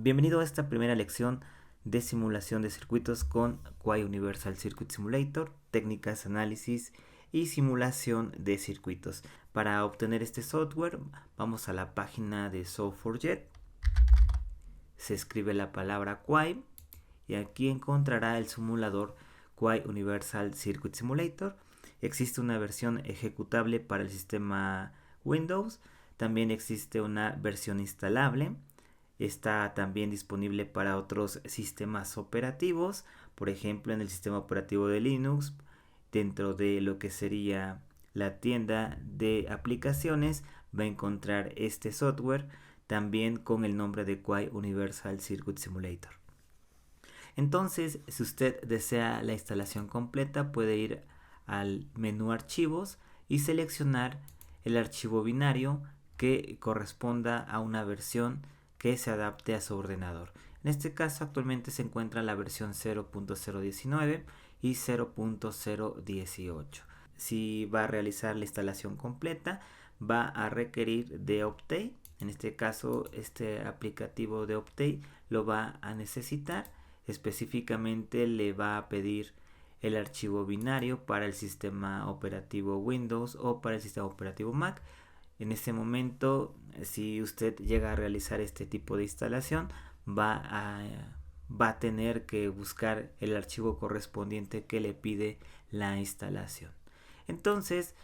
Bienvenido a esta primera lección de simulación de circuitos con Quai Universal Circuit Simulator, técnicas, análisis y simulación de circuitos. Para obtener este software vamos a la página de Solve4Jet, se escribe la palabra Quai y aquí encontrará el simulador Quai Universal Circuit Simulator. Existe una versión ejecutable para el sistema Windows, también existe una versión instalable. Está también disponible para otros sistemas operativos, por ejemplo en el sistema operativo de Linux, dentro de lo que sería la tienda de aplicaciones va a encontrar este software también con el nombre de Quai Universal Circuit Simulator. Entonces, si usted desea la instalación completa, puede ir al menú archivos y seleccionar el archivo binario que corresponda a una versión que se adapte a su ordenador. En este caso actualmente se encuentra la versión 0.019 y 0.018. Si va a realizar la instalación completa, va a requerir de Optane. En este caso, este aplicativo de Optane lo va a necesitar. Específicamente le va a pedir el archivo binario para el sistema operativo Windows o para el sistema operativo Mac. En este momento, si usted llega a realizar este tipo de instalación, va a tener que buscar el archivo correspondiente que le pide la instalación. Entonces,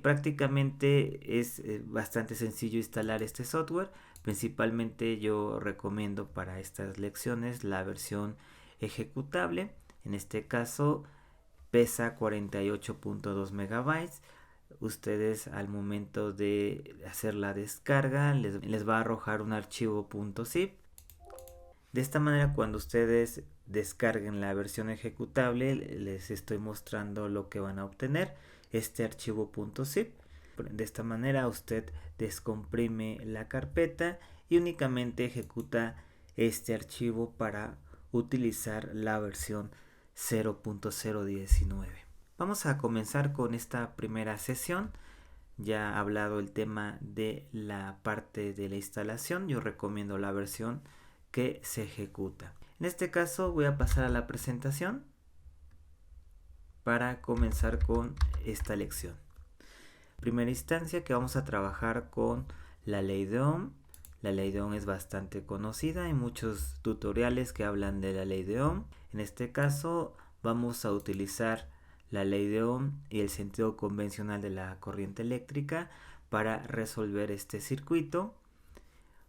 prácticamente es bastante sencillo instalar este software. Principalmente yo recomiendo para estas lecciones la versión ejecutable. En este caso pesa 48.2 megabytes. Ustedes al momento de hacer la descarga les va a arrojar un archivo .zip. De esta manera, cuando ustedes descarguen la versión ejecutable, les estoy mostrando lo que van a obtener, este archivo .zip. De esta manera usted descomprime la carpeta y únicamente ejecuta este archivo para utilizar la versión 0.019. Vamos a comenzar con esta primera sesión. Ya he hablado el tema de la parte de la instalación. Yo recomiendo la versión que se ejecuta. En este caso voy a pasar a la presentación para comenzar con esta lección. En primera instancia que vamos a trabajar con la ley de Ohm. La ley de Ohm es bastante conocida, hay muchos tutoriales que hablan de la ley de Ohm. En este caso vamos a utilizar la ley de Ohm y el sentido convencional de la corriente eléctrica para resolver este circuito.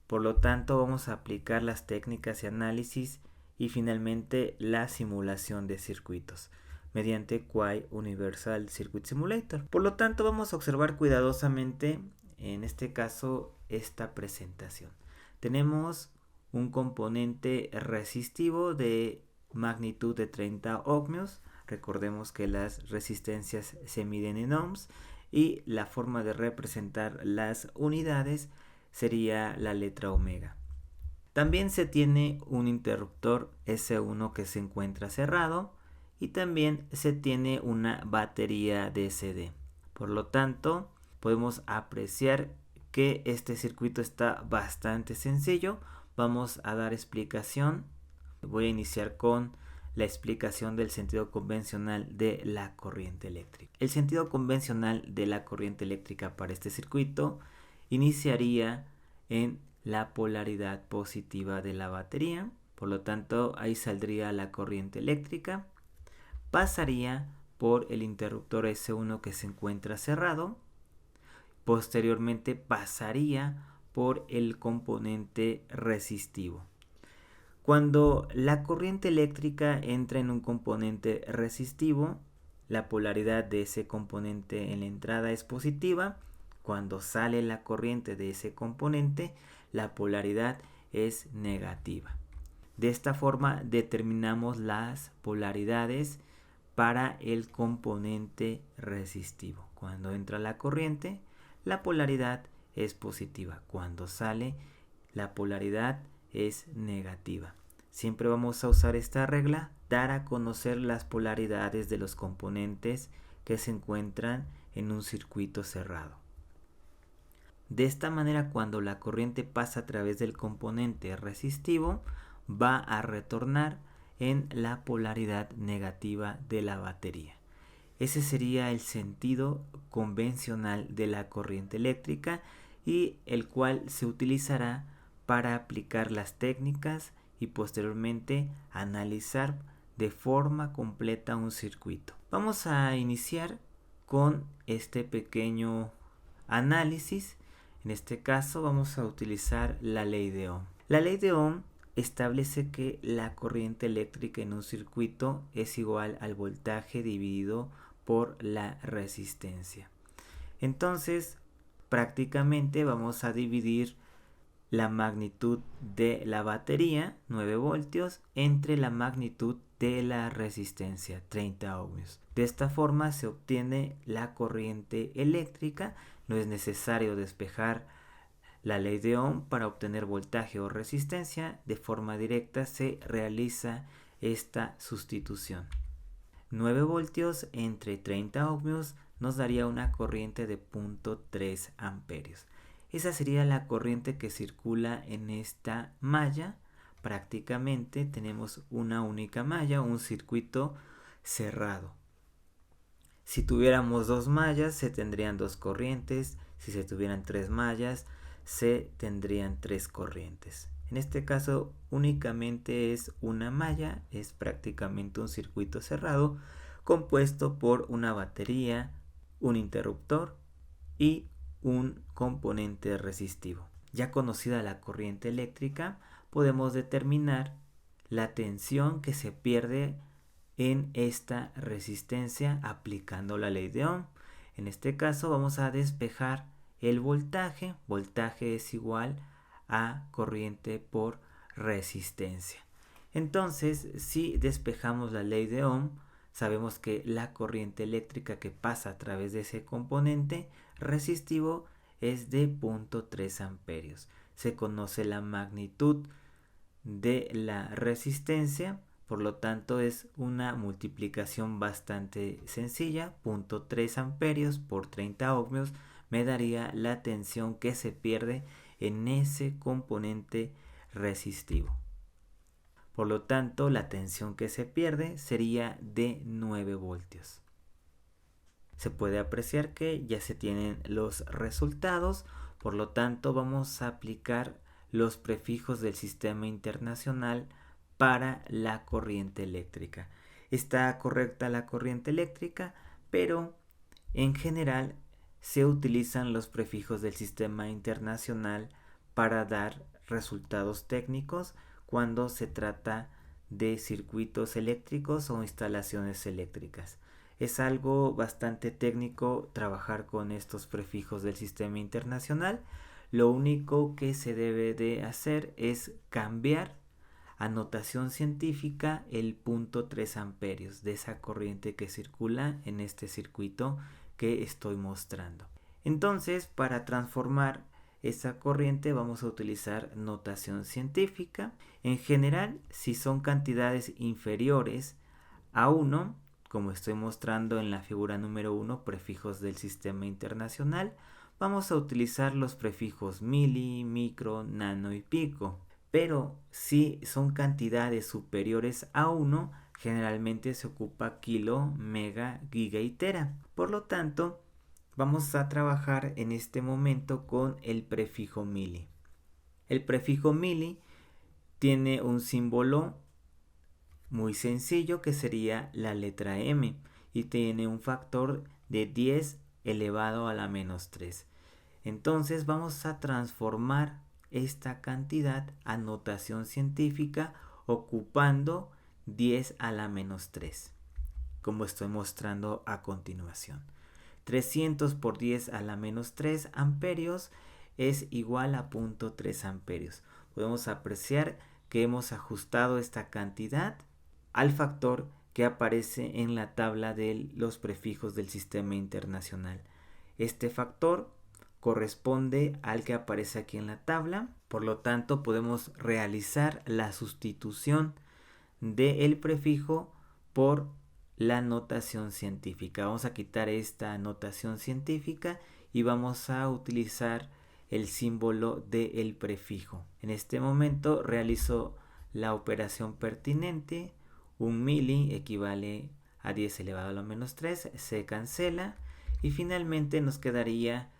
Por lo tanto, vamos a aplicar las técnicas y análisis y finalmente la simulación de circuitos mediante Quai Universal Circuit Simulator. Por lo tanto, vamos a observar cuidadosamente en este caso esta presentación. Tenemos un componente resistivo de magnitud de 30 ohmios. Recordemos que las resistencias se miden en ohms y la forma de representar las unidades sería la letra omega. También se tiene un interruptor S1 que se encuentra cerrado y también se tiene una batería DCD. Por lo tanto, podemos apreciar que este circuito está bastante sencillo. Vamos a dar explicación. Voy a iniciar con la explicación del sentido convencional de la corriente eléctrica. El sentido convencional de la corriente eléctrica para este circuito iniciaría en la polaridad positiva de la batería. Por lo tanto, ahí saldría la corriente eléctrica. Pasaría por el interruptor S1 que se encuentra cerrado. Posteriormente pasaría por el componente resistivo. Cuando la corriente eléctrica entra en un componente resistivo, la polaridad de ese componente en la entrada es positiva. Cuando sale la corriente de ese componente, la polaridad es negativa. De esta forma determinamos las polaridades para el componente resistivo. Cuando entra la corriente, la polaridad es positiva. Cuando sale, la polaridad es negativa. Siempre vamos a usar esta regla, dar a conocer las polaridades de los componentes que se encuentran en un circuito cerrado. De esta manera, cuando la corriente pasa a través del componente resistivo, va a retornar en la polaridad negativa de la batería. Ese sería el sentido convencional de la corriente eléctrica y el cual se utilizará para aplicar las técnicas y posteriormente analizar de forma completa un circuito. Vamos a iniciar con este pequeño análisis. En este caso vamos a utilizar la ley de Ohm. La ley de Ohm establece que la corriente eléctrica en un circuito es igual al voltaje dividido por la resistencia. Entonces, prácticamente vamos a dividir la magnitud de la batería, 9 voltios, entre la magnitud de la resistencia, 30 ohmios. De esta forma se obtiene la corriente eléctrica. No es necesario despejar la ley de Ohm para obtener voltaje o resistencia. De forma directa se realiza esta sustitución. 9 voltios entre 30 ohmios nos daría una corriente de 0.3 amperios. Esa sería la corriente que circula en esta malla. Prácticamente tenemos una única malla, un circuito cerrado. Si tuviéramos dos mallas, se tendrían dos corrientes. Si se tuvieran tres mallas, se tendrían tres corrientes. En este caso, únicamente es una malla, es prácticamente un circuito cerrado compuesto por una batería, un interruptor y un componente resistivo. Ya conocida la corriente eléctrica, podemos determinar la tensión que se pierde en esta resistencia aplicando la ley de Ohm. En este caso vamos a despejar el voltaje. Voltaje es igual a corriente por resistencia. Entonces, si despejamos la ley de Ohm, sabemos que la corriente eléctrica que pasa a través de ese componente resistivo es de 0.3 amperios. Se conoce la magnitud de la resistencia, por lo tanto es una multiplicación bastante sencilla. 0.3 amperios por 30 ohmios me daría la tensión que se pierde en ese componente resistivo. Por lo tanto, la tensión que se pierde sería de 9 voltios. Se puede apreciar que ya se tienen los resultados, por lo tanto vamos a aplicar los prefijos del sistema internacional para la corriente eléctrica. Está correcta la corriente eléctrica, pero en general se utilizan los prefijos del sistema internacional para dar resultados técnicos cuando se trata de circuitos eléctricos o instalaciones eléctricas. Es algo bastante técnico trabajar con estos prefijos del sistema internacional. Lo único que se debe de hacer es cambiar a notación científica el 0.3 amperios de esa corriente que circula en este circuito que estoy mostrando. Entonces, para transformar esa corriente vamos a utilizar notación científica. En general, si son cantidades inferiores a 1, como estoy mostrando en la figura número 1, prefijos del sistema internacional, vamos a utilizar los prefijos mili, micro, nano y pico. Pero si son cantidades superiores a 1, generalmente se ocupa kilo, mega, giga y tera. Por lo tanto, vamos a trabajar en este momento con el prefijo mili. El prefijo mili tiene un símbolo muy sencillo que sería la letra M y tiene un factor de 10 elevado a la menos 3. Entonces vamos a transformar esta cantidad a notación científica ocupando 10 a la menos 3, como estoy mostrando a continuación. 300 por 10 a la menos 3 amperios es igual a 0.3 amperios. Podemos apreciar que hemos ajustado esta cantidad al factor que aparece en la tabla de los prefijos del sistema internacional. Este factor corresponde al que aparece aquí en la tabla, por lo tanto podemos realizar la sustitución del prefijo por la notación científica. Vamos a quitar esta notación científica y vamos a utilizar el símbolo del prefijo. En este momento realizo la operación pertinente. 1 mili equivale a 10 elevado a la menos 3, se cancela y finalmente nos quedaría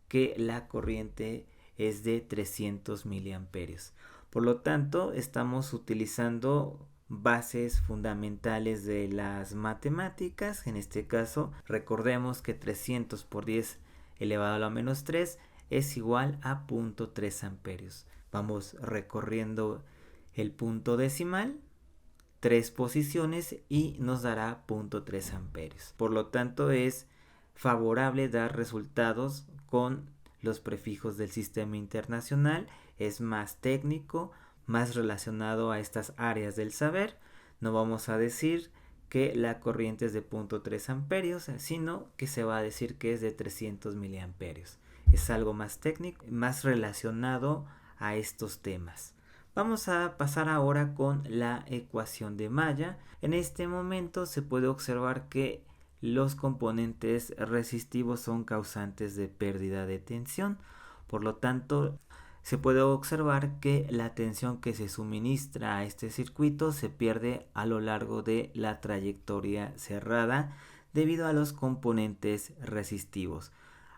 que la corriente es de 300 miliamperios. Por lo tanto, estamos utilizando bases fundamentales de las matemáticas. En este caso, recordemos que 300 por 10 elevado a la menos 3 es igual a 0.3 amperios. Vamos recorriendo el punto decimal, 3 posiciones y nos dará 0.3 amperios. Por lo tanto, es favorable dar resultados con los prefijos del sistema internacional. Es más técnico, más relacionado a estas áreas del saber. No vamos a decir que la corriente es de 0.3 amperios, sino que se va a decir que es de 300 miliamperios. Es algo más técnico, más relacionado a estos temas. Vamos a pasar ahora con la ecuación de malla. En este momento se puede observar que los componentes resistivos son causantes de pérdida de tensión. Por lo tanto, se puede observar que la tensión que se suministra a este circuito se pierde a lo largo de la trayectoria cerrada debido a los componentes resistivos.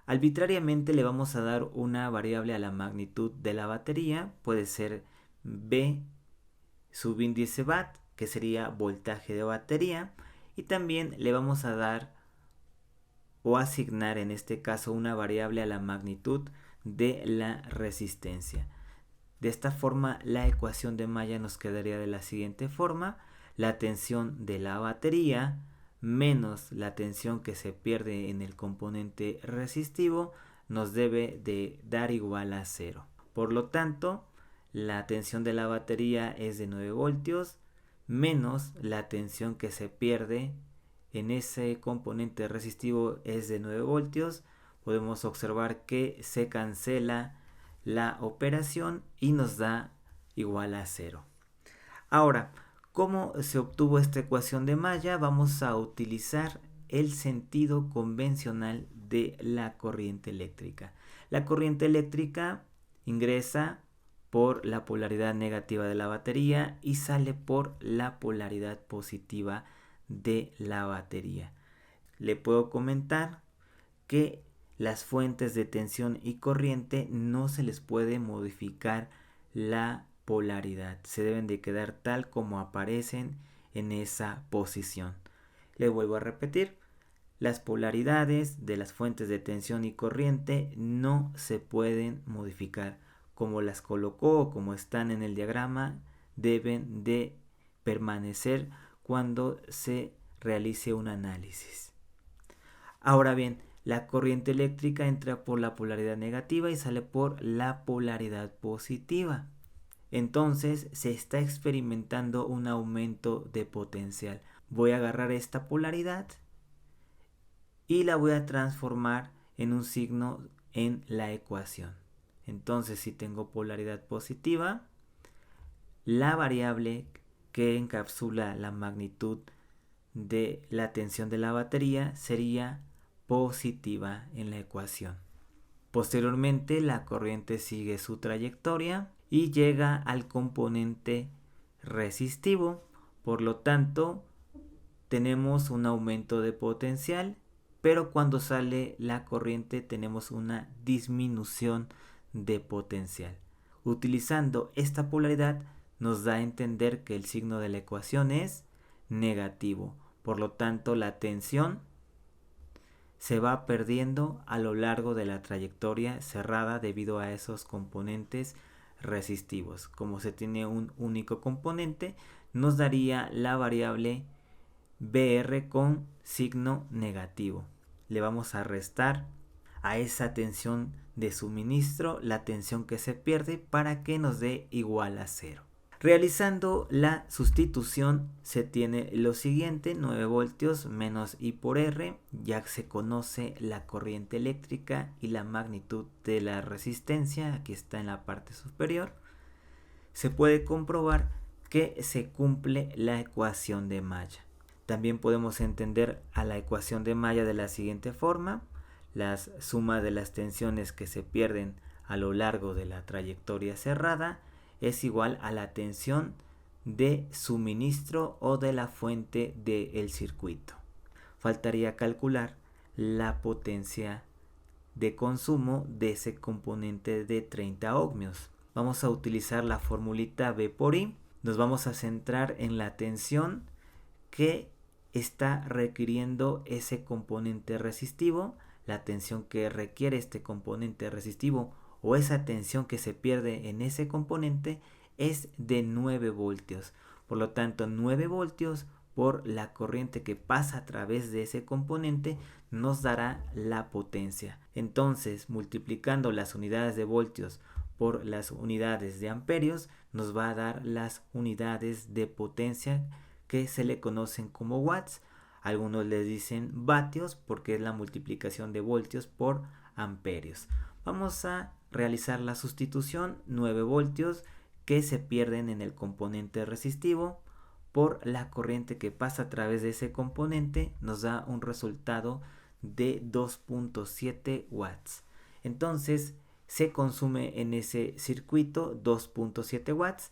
Arbitrariamente le vamos a dar una variable a la magnitud de la batería, puede ser B subíndice watt, que sería voltaje de batería, y también le vamos a dar o asignar en este caso una variable a la magnitud de la resistencia. De esta forma la ecuación de malla nos quedaría de la siguiente forma: la tensión de la batería menos la tensión que se pierde en el componente resistivo nos debe de dar igual a 0. Por lo tanto, la tensión de la batería es de 9 voltios menos la tensión que se pierde en ese componente resistivo es de 9 voltios. Podemos observar que se cancela la operación y nos da igual a 0. Ahora, ¿cómo se obtuvo esta ecuación de malla? Vamos a utilizar el sentido convencional de la corriente eléctrica. La corriente eléctrica ingresa por la polaridad negativa de la batería y sale por la polaridad positiva de la batería. Le puedo comentar que las fuentes de tensión y corriente no se les puede modificar la polaridad, se deben de quedar tal como aparecen en esa posición. Le vuelvo a repetir, las polaridades de las fuentes de tensión y corriente no se pueden modificar. Como las colocó o como están en el diagrama, deben de permanecer cuando se realice un análisis. Ahora bien, la corriente eléctrica entra por la polaridad negativa y sale por la polaridad positiva. Entonces se está experimentando un aumento de potencial. Voy a agarrar esta polaridad y la voy a transformar en un signo en la ecuación. Entonces, si tengo polaridad positiva, la variable que encapsula la magnitud de la tensión de la batería sería positiva en la ecuación. Posteriormente, la corriente sigue su trayectoria y llega al componente resistivo. Por lo tanto, tenemos un aumento de potencial, pero cuando sale la corriente tenemos una disminución de potencial. Utilizando esta polaridad nos da a entender que el signo de la ecuación es negativo. Por lo tanto, la tensión se va perdiendo a lo largo de la trayectoria cerrada debido a esos componentes resistivos. Como se tiene un único componente, nos daría la variable BR con signo negativo. Le vamos a restar a esa tensión de suministro la tensión que se pierde para que nos dé igual a 0. Realizando la sustitución se tiene lo siguiente: 9 voltios menos I por R, ya se conoce la corriente eléctrica y la magnitud de la resistencia, aquí está en la parte superior. Se puede comprobar que se cumple la ecuación de malla. También podemos entender a la ecuación de malla de la siguiente forma: la suma de las tensiones que se pierden a lo largo de la trayectoria cerrada es igual a la tensión de suministro o de la fuente del circuito. Faltaría calcular la potencia de consumo de ese componente de 30 ohmios. Vamos a utilizar la formulita V por I. Nos vamos a centrar en la tensión que está requiriendo ese componente resistivo, la tensión que requiere este componente resistivo o esa tensión que se pierde en ese componente es de 9 voltios. Por lo tanto, 9 voltios por la corriente que pasa a través de ese componente nos dará la potencia. Entonces, multiplicando las unidades de voltios por las unidades de amperios, nos va a dar las unidades de potencia que se le conocen como watts. Algunos les dicen vatios porque es la multiplicación de voltios por amperios. Vamos a realizar la sustitución. 9 voltios que se pierden en el componente resistivo por la corriente que pasa a través de ese componente nos da un resultado de 2.7 watts. Entonces se consume en ese circuito 2.7 watts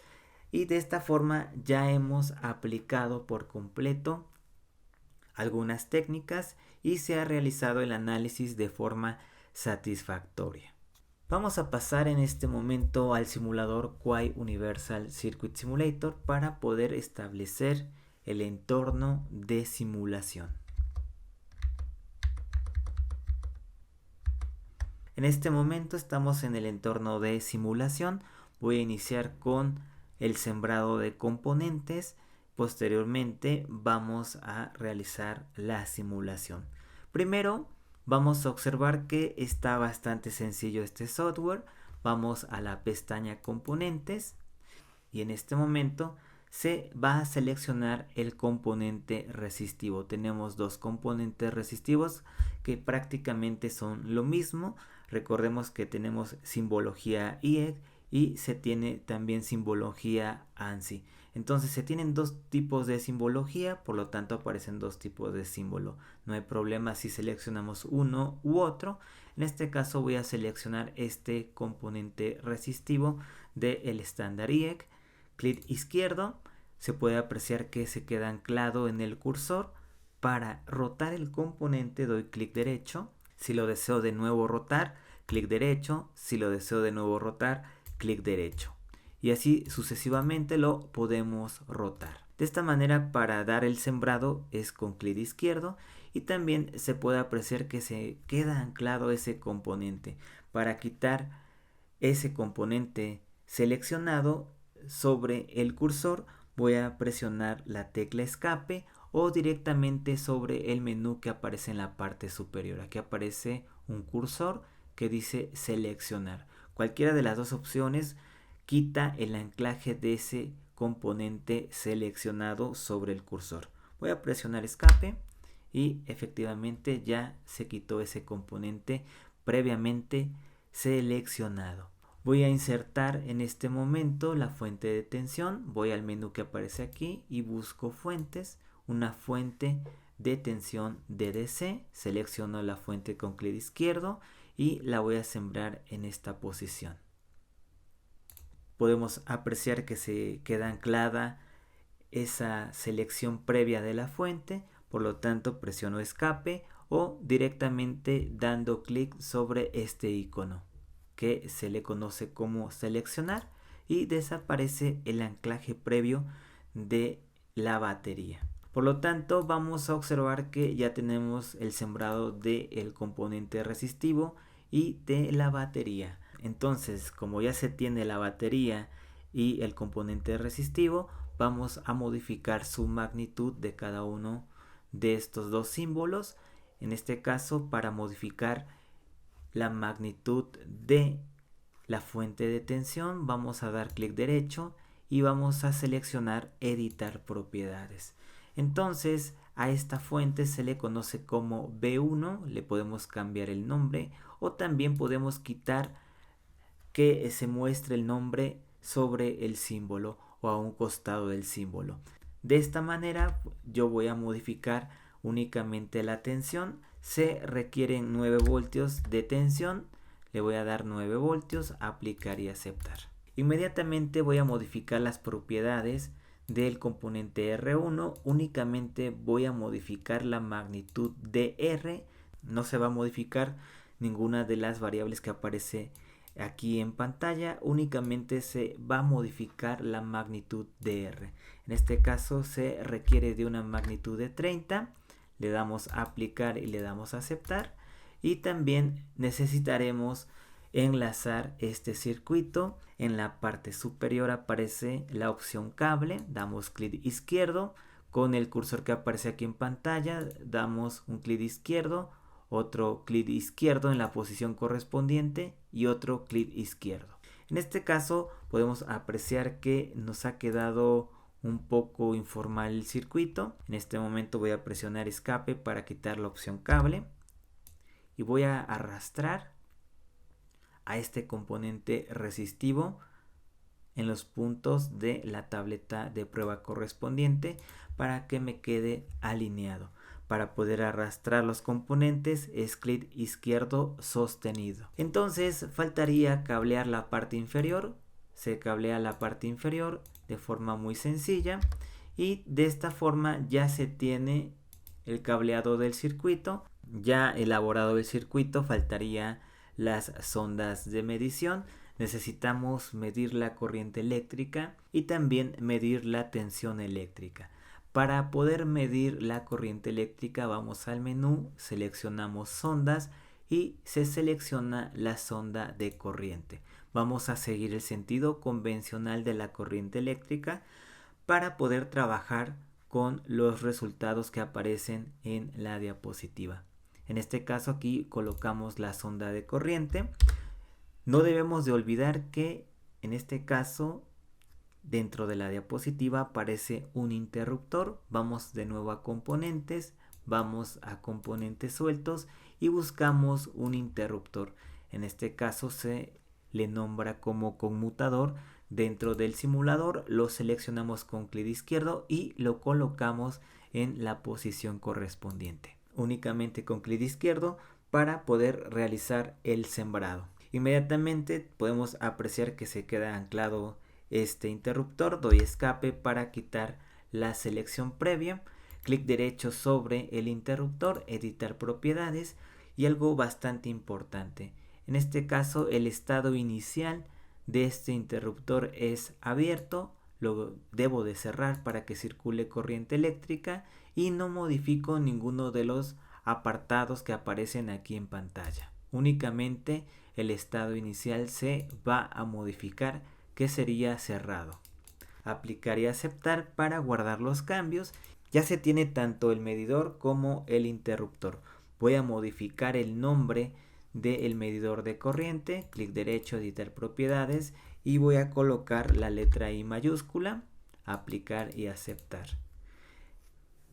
y de esta forma ya hemos aplicado por completo algunas técnicas y se ha realizado el análisis de forma satisfactoria. Vamos a pasar en este momento al simulador Quai Universal Circuit Simulator para poder establecer el entorno de simulación. En este momento estamos en el entorno de simulación. Voy a iniciar con el sembrado de componentes. Posteriormente vamos a realizar la simulación. Primero vamos a observar que está bastante sencillo este software. Vamos a la pestaña componentes y en este momento se va a seleccionar el componente resistivo. Tenemos dos componentes resistivos que prácticamente son lo mismo. Recordemos que tenemos simbología IEC y se tiene también simbología ANSI. Entonces se tienen dos tipos de simbología, por lo tanto aparecen dos tipos de símbolo. No hay problema si seleccionamos uno u otro. En este caso voy a seleccionar este componente resistivo del estándar IEC. Clic izquierdo, se puede apreciar que se queda anclado en el cursor. Para rotar el componente doy clic derecho. Si lo deseo de nuevo rotar, clic derecho. Si lo deseo de nuevo rotar, clic derecho. Y así sucesivamente lo podemos rotar. De esta manera, para dar el sembrado es con clic izquierdo y también se puede apreciar que se queda anclado ese componente. Para quitar ese componente seleccionado sobre el cursor voy a presionar la tecla escape o directamente sobre el menú que aparece en la parte superior. Aquí aparece un cursor que dice seleccionar. Cualquiera de las dos opciones quita el anclaje de ese componente seleccionado sobre el cursor. Voy a presionar escape y efectivamente ya se quitó ese componente previamente seleccionado. Voy a insertar en este momento la fuente de tensión. Voy al menú que aparece aquí y busco fuentes. Una fuente de tensión DDC. Selecciono la fuente con clic izquierdo y la voy a sembrar en esta posición. Podemos apreciar que se queda anclada esa selección previa de la fuente, por lo tanto presiono escape o directamente dando clic sobre este icono que se le conoce como seleccionar y desaparece el anclaje previo de la batería. Por lo tanto vamos a observar que ya tenemos el sembrado del componente resistivo y de la batería. Entonces, como ya se tiene la batería y el componente resistivo, vamos a modificar su magnitud de cada uno de estos dos símbolos. En este caso, para modificar la magnitud de la fuente de tensión, vamos a dar clic derecho y vamos a seleccionar editar propiedades. Entonces, a esta fuente se le conoce como B1, le podemos cambiar el nombre o también podemos quitar que se muestre el nombre sobre el símbolo o a un costado del símbolo. De esta manera yo voy a modificar únicamente la tensión. Se requieren 9 voltios de tensión. le voy a dar 9 voltios, aplicar y aceptar. Inmediatamente voy a modificar las propiedades del componente R1, únicamente voy a modificar la magnitud de R, no se va a modificar ninguna de las variables que aparece aquí en pantalla, únicamente se va a modificar la magnitud de R. En este caso se requiere de una magnitud de 30, le damos a aplicar y le damos a aceptar, y también necesitaremos enlazar este circuito. En la parte superior aparece la opción cable, damos clic izquierdo, con el cursor que aparece aquí en pantalla damos un clic izquierdo, otro clic izquierdo en la posición correspondiente y otro clic izquierdo. En este caso podemos apreciar que nos ha quedado un poco informal el circuito. En este momento voy a presionar escape para quitar la opción cable y voy a arrastrar a este componente resistivo en los puntos de la tableta de prueba correspondiente para que me quede alineado. Para poder arrastrar los componentes es clic izquierdo sostenido. Entonces faltaría cablear la parte inferior. Se cablea la parte inferior de forma muy sencilla y de esta forma ya se tiene el cableado del circuito. Ya elaborado el circuito, faltaría las sondas de medición. Necesitamos medir la corriente eléctrica y también medir la tensión eléctrica. Para poder medir la corriente eléctrica vamos al menú, seleccionamos sondas y se selecciona la sonda de corriente. Vamos a seguir el sentido convencional de la corriente eléctrica para poder trabajar con los resultados que aparecen en la diapositiva. En este caso aquí colocamos la sonda de corriente. No debemos de olvidar que en este caso dentro de la diapositiva aparece un interruptor. Vamos de nuevo a componentes, vamos a componentes sueltos y buscamos un interruptor. En este caso se le nombra como conmutador. Dentro del simulador lo seleccionamos con clic izquierdo y lo colocamos en la posición correspondiente. Únicamente con clic izquierdo para poder realizar el sembrado. Inmediatamente podemos apreciar que se queda anclado este interruptor. Doy escape para quitar la selección previa. Clic derecho sobre el interruptor, editar propiedades y algo bastante importante. En este caso el estado inicial de este interruptor es abierto. Lo debo de cerrar para que circule corriente eléctrica y no modifico ninguno de los apartados que aparecen aquí en pantalla. Únicamente el estado inicial se va a modificar, que sería cerrado. Aplicar y aceptar para guardar los cambios. Ya se tiene tanto el medidor como el interruptor. Voy a modificar el nombre del medidor de corriente. Clic derecho, editar propiedades y voy a colocar la letra I mayúscula. Aplicar y aceptar.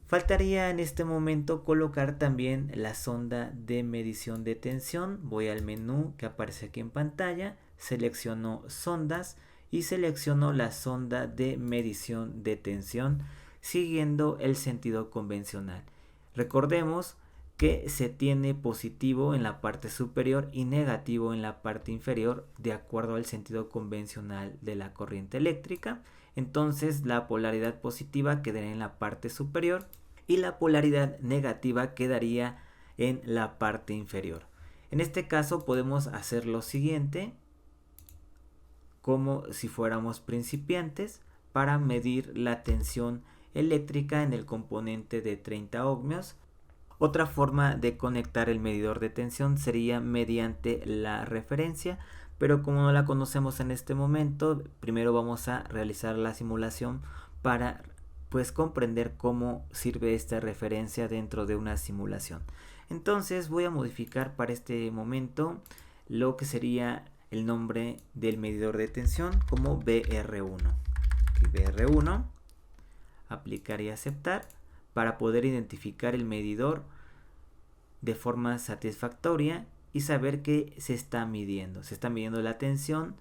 Faltaría en este momento colocar también la sonda de medición de tensión. Voy al menú que aparece aquí en pantalla, selecciono sondas y selecciono la sonda de medición de tensión siguiendo el sentido convencional. Recordemos que se tiene positivo en la parte superior y negativo en la parte inferior de acuerdo al sentido convencional de la corriente eléctrica. Entonces la polaridad positiva quedaría en la parte superior y la polaridad negativa quedaría en la parte inferior. En este caso podemos hacer lo siguiente, como si fuéramos principiantes, para medir la tensión eléctrica en el componente de 30 ohmios. Otra forma de conectar el medidor de tensión sería mediante la referencia, pero como no la conocemos en este momento, primero vamos a realizar la simulación para comprender cómo sirve esta referencia dentro de una simulación. Entonces voy a modificar para este momento lo que sería el nombre del medidor de tensión como BR1. BR1, aplicar y aceptar para poder identificar el medidor de forma satisfactoria y saber que se está midiendo la tensión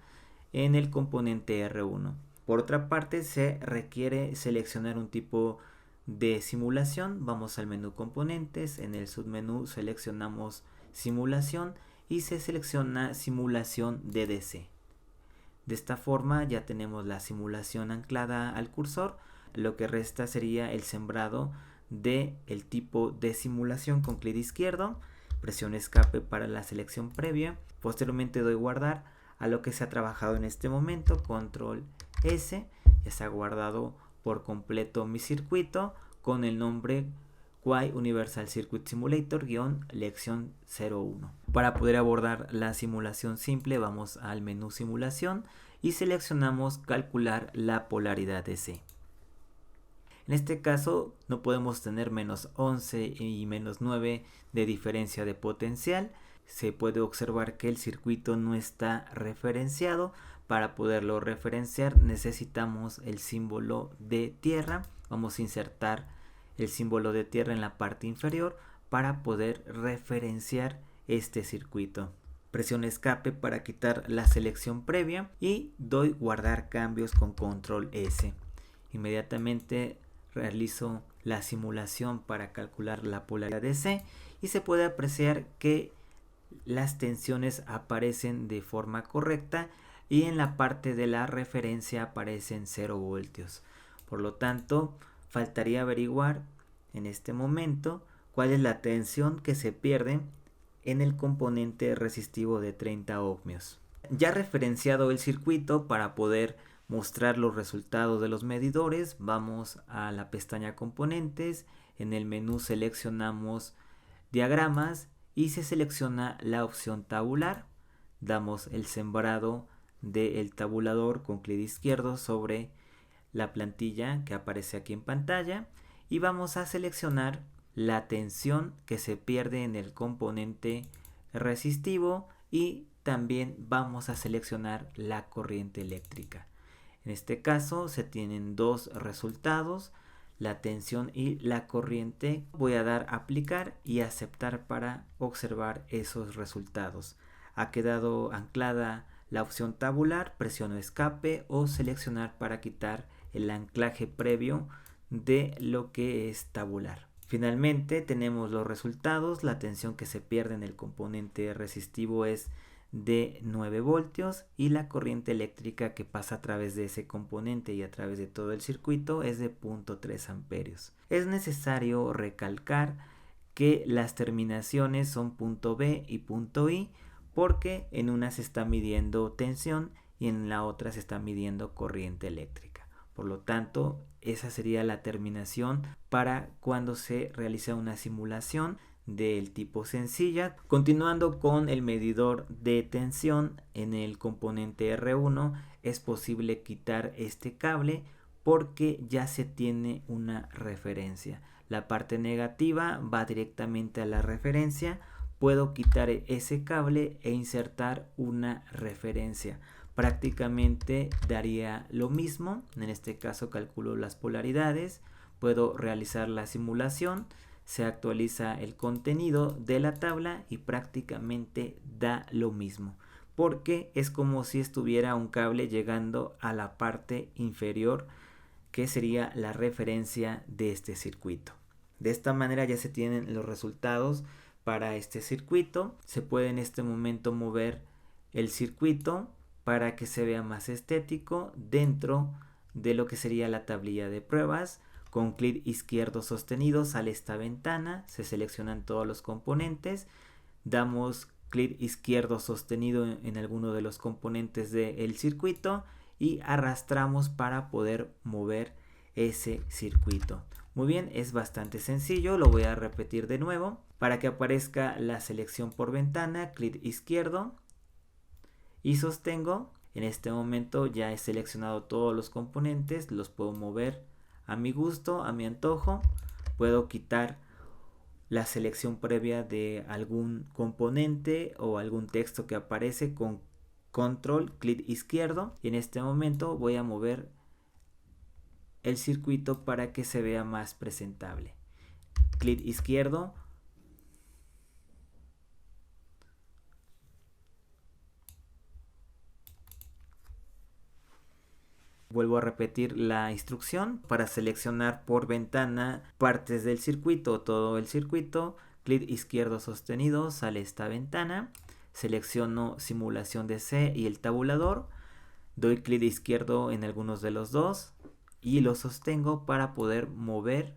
en el componente R1. Por otra parte, se requiere seleccionar un tipo de simulación. Vamos al menú componentes, en el submenú seleccionamos simulación y se selecciona simulación DDC. De esta forma ya tenemos la simulación anclada al cursor. Lo que resta sería el sembrado del tipo de simulación con clic izquierdo. Presiono escape para la selección previa. Posteriormente doy guardar. A lo que se ha trabajado en este momento, control S. Ya se ha guardado por completo mi circuito con el nombre Quai Universal Circuit Simulator-lección 01. Para poder abordar la simulación simple, vamos al menú simulación y seleccionamos calcular la polaridad de C. En este caso no podemos tener menos 11 y menos 9 de diferencia de potencial. Se puede observar que el circuito no está referenciado. Para poderlo referenciar necesitamos el símbolo de tierra. Vamos a insertar el símbolo de tierra en la parte inferior para poder referenciar este circuito. Presiono escape para quitar la selección previa y doy guardar cambios con control S. Inmediatamente realizo la simulación para calcular la polaridad de C y se puede apreciar que las tensiones aparecen de forma correcta y en la parte de la referencia aparecen 0 voltios. Por lo tanto, faltaría averiguar en este momento cuál es la tensión que se pierde en el componente resistivo de 30 ohmios. Ya referenciado el circuito, para poder mostrar los resultados de los medidores, vamos a la pestaña componentes. En el menú seleccionamos diagramas y se selecciona la opción tabular. Damos el sembrado del tabulador con clic izquierdo sobre la plantilla que aparece aquí en pantalla y vamos a seleccionar la tensión que se pierde en el componente resistivo y también vamos a seleccionar la corriente eléctrica. En este caso se tienen dos resultados, la tensión y la corriente. Voy a dar aplicar y aceptar para observar esos resultados. Ha quedado anclada la opción tabular, presiono escape o seleccionar para quitar el anclaje previo de lo que es tabular. Finalmente tenemos los resultados. La tensión que se pierde en el componente resistivo es de 9 voltios y la corriente eléctrica que pasa a través de ese componente y a través de todo el circuito es de 0.3 amperios. Es necesario recalcar que las terminaciones son punto B y punto I porque en una se está midiendo tensión y en la otra se está midiendo corriente eléctrica. Por lo tanto, esa sería la terminación para cuando se realiza una simulación del tipo sencilla. Continuando con el medidor de tensión en el componente R1, es posible quitar este cable porque ya se tiene una referencia. La parte negativa va directamente a la referencia. Puedo quitar ese cable e insertar una referencia. Prácticamente daría lo mismo. En este caso calculo las polaridades, puedo realizar la simulación, se actualiza el contenido de la tabla y prácticamente da lo mismo, porque es como si estuviera un cable llegando a la parte inferior que sería la referencia de este circuito. De esta manera ya se tienen los resultados para este circuito. Se puede en este momento mover el circuito para que se vea más estético dentro de lo que sería la tablilla de pruebas. Con clic izquierdo sostenido sale esta ventana, se seleccionan todos los componentes, damos clic izquierdo sostenido en alguno de los componentes del circuito y arrastramos para poder mover ese circuito. Muy bien, es bastante sencillo, lo voy a repetir de nuevo. Para que aparezca la selección por ventana, clic izquierdo y sostengo. En este momento ya he seleccionado todos los componentes, los puedo mover a mi gusto, a mi antojo. Puedo quitar la selección previa de algún componente o algún texto que aparece con control, clic izquierdo. Y en este momento voy a mover el circuito para que se vea más presentable. Clic izquierdo. Vuelvo a repetir la instrucción para seleccionar por ventana partes del circuito o todo el circuito. Clic izquierdo sostenido, sale esta ventana. selecciono simulación de C y el tabulador, doy clic izquierdo en algunos de los dos y lo sostengo para poder mover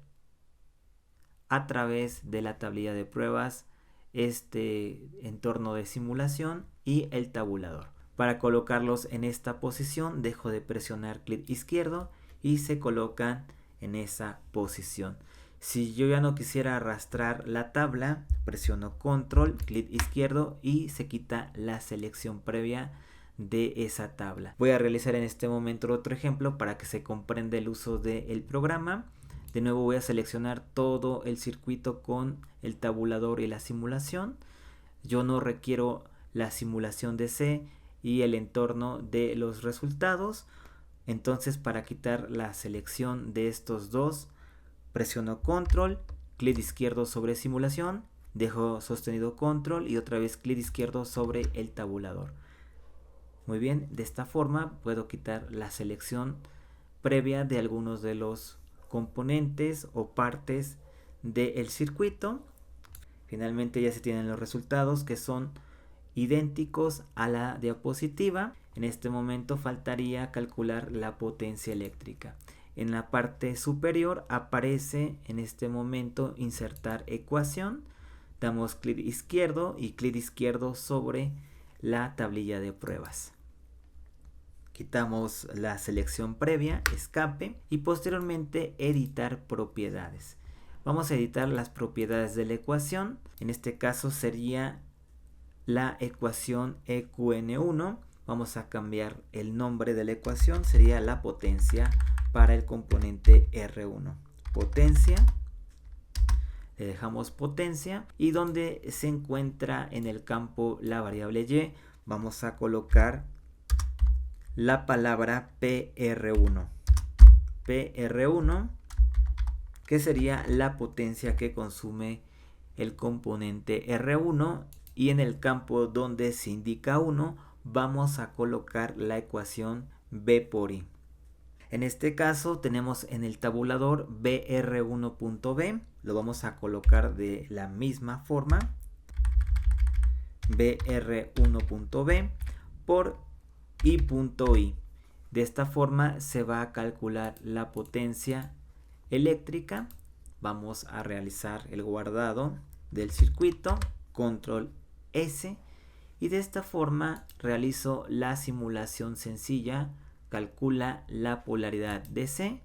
a través de la tablilla de pruebas este entorno de simulación y el tabulador. Para colocarlos en esta posición dejo de presionar clic izquierdo y se colocan en esa posición. Si yo ya no quisiera arrastrar la tabla, presiono control, clic izquierdo y se quita la selección previa de esa tabla. Voy a realizar en este momento otro ejemplo para que se comprenda el uso del programa. De nuevo voy a seleccionar todo el circuito con el tabulador y la simulación. Yo no requiero la simulación de C y el entorno de los resultados. Entonces, para quitar la selección de estos dos, presiono control, clic izquierdo sobre simulación, dejo sostenido control y otra vez clic izquierdo sobre el tabulador. Muy bien, de esta forma puedo quitar la selección previa de algunos de los componentes o partes del circuito. Finalmente ya se tienen los resultados que son idénticos a la diapositiva. En este momento faltaría calcular la potencia eléctrica. En la parte superior aparece en este momento insertar ecuación. Damos clic izquierdo y clic izquierdo sobre la tablilla de pruebas. Quitamos la selección previa, escape y posteriormente editar propiedades. Vamos a editar las propiedades de la ecuación. En este caso sería la ecuación EQN1. Vamos a cambiar el nombre de la ecuación, sería la potencia para el componente R1. Potencia, le dejamos potencia y donde se encuentra en el campo la variable Y, vamos a colocar la palabra PR1. PR1, que sería la potencia que consume el componente R1, y en el campo donde se indica 1 vamos a colocar la ecuación B por I. En este caso tenemos en el tabulador BR1.B, lo vamos a colocar de la misma forma, BR1.B por I.I. De esta forma se va a calcular la potencia eléctrica. Vamos a realizar el guardado del circuito, control S, y de esta forma realizo la simulación sencilla. Calcula la polaridad de C,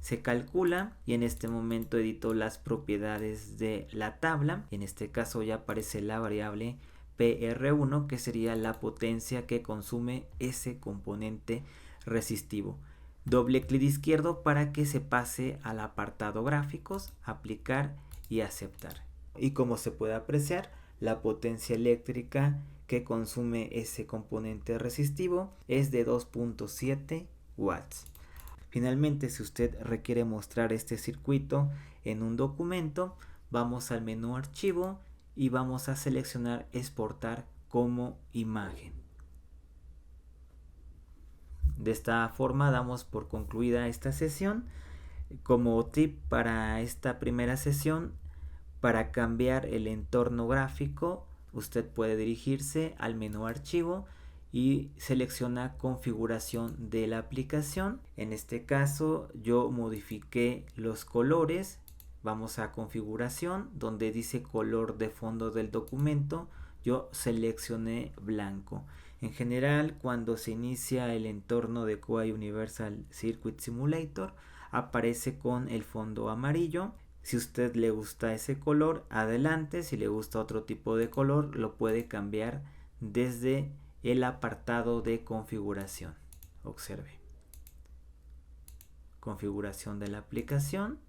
se calcula y en este momento edito las propiedades de la tabla. En este caso ya aparece la variable PR1, que sería la potencia que consume ese componente resistivo. Doble clic izquierdo para que se pase al apartado gráficos, aplicar y aceptar. Y como se puede apreciar, la potencia eléctrica que consume ese componente resistivo es de 2.7 watts. Finalmente, si usted requiere mostrar este circuito en un documento, vamos al menú archivo y vamos a seleccionar exportar como imagen. De esta forma damos por concluida esta sesión. Como tip para esta primera sesión, para cambiar el entorno gráfico, usted puede dirigirse al menú archivo y selecciona configuración de la aplicación. En este caso yo modifiqué los colores. Vamos a configuración, donde dice color de fondo del documento, yo seleccioné blanco. En general, cuando se inicia el entorno de Kuai Universal Circuit Simulator, aparece con el fondo amarillo. Si a usted le gusta ese color, adelante. Si le gusta otro tipo de color, lo puede cambiar desde el apartado de configuración. Observe. Configuración de la aplicación.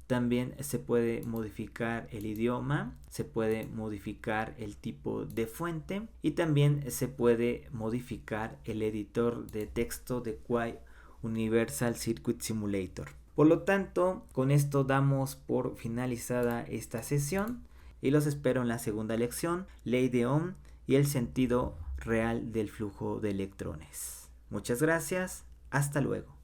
También se puede modificar el idioma, se puede modificar el tipo de fuente y también se puede modificar el editor de texto de Kuai Universal Circuit Simulator. Por lo tanto, con esto damos por finalizada esta sesión y los espero en la segunda lección, ley de Ohm y el sentido real del flujo de electrones. Muchas gracias, hasta luego.